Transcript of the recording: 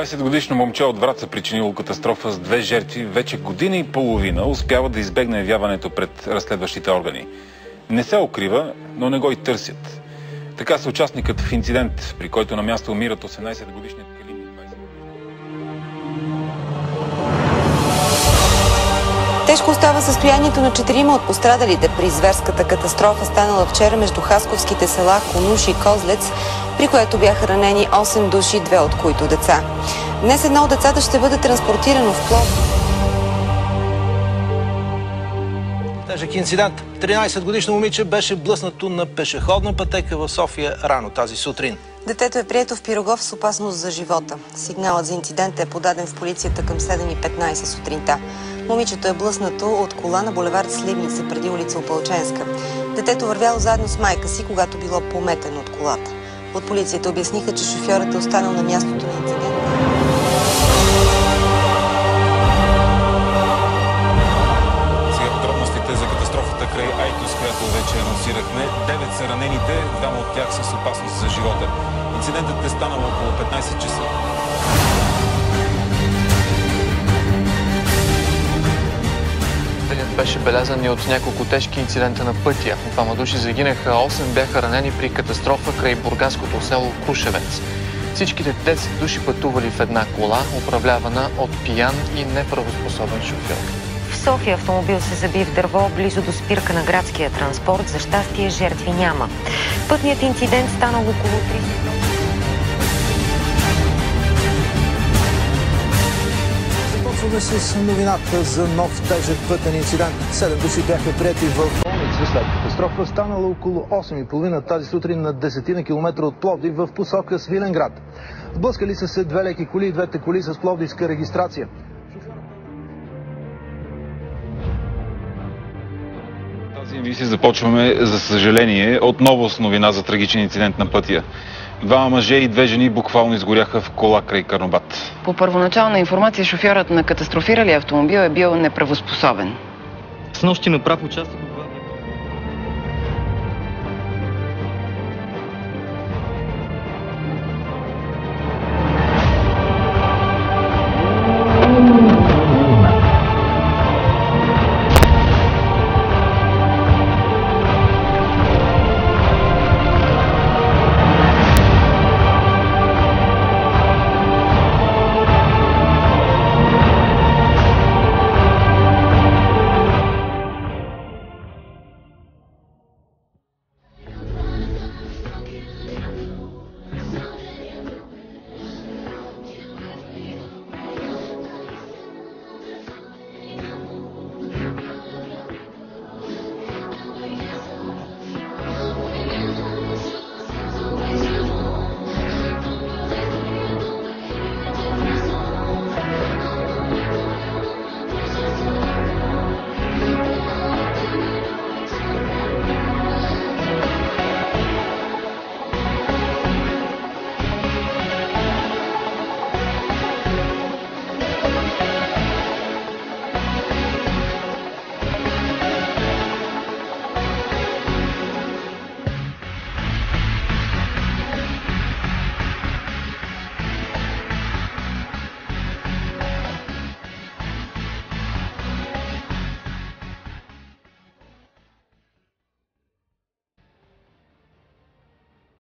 20-годишно момче от Враца, причинило катастрофа с 2 жертви, вече година и половина успява да избегне явяването пред разследващите органи. Не се укрива, но не го и търсят. Така се участникът в инцидент, при който на място умират 18-годишният Калин и 20. Тежко остава състоянието на 4 от пострадалите при зверската катастрофа, станала вчера между хасковските села Конуш и Козлец, при което бяха ранени 8 души, 2 от които деца. Днес едно от децата ще бъде транспортирано в Пловдив. Тежък инцидент. 13-годишно момиче беше блъснато на пешеходна пътека в София рано тази сутрин. Детето е прието в Пирогов с опасност за живота. Сигналът за инцидента е подаден в полицията към 7:15 сутринта. Момичето е блъснато от кола на булевард Сливница преди улица Опалченска. Детето вървяло заедно с майка си, когато било пометено от колата. От полицията обясниха, че шофьорът е останал на мястото на инцидента. Сега подробностите за катастрофата край Айтос, която вече анонсирахме. 9 са ранените, 2 от тях с опасност за живота. Инцидентът е станал около 15 часа. Денят беше белязан и от няколко тежки инцидента на пътя. 2 души загинаха, 8 бяха ранени при катастрофа край бургаското село Крушевец. Всичките 10 души пътували в една кола, управлявана от пиян и неправоспособен шофьор. В София автомобил се заби в дърво близо до спирка на градския транспорт. За щастие жертви няма. Пътният инцидент станал около 30. Започваме с новината за нов тежък пътен инцидент. 7 души бяха приети в болница след катастрофа, станала около 8:30 тази сутрин на 10 км от Пловдив в посока Свиленград. Сблъскали са се 2 леки коли и 2-те коли с пловдивска регистрация. Тази емисия започваме, за съжаление, отново с новина за трагичен инцидент на пътя. 2 мъже и 2 жени буквално изгоряха в кола край Карнобат. По първоначална информация, шофьорът на катастрофиралия автомобил е бил неправоспособен. Снощи на прав участък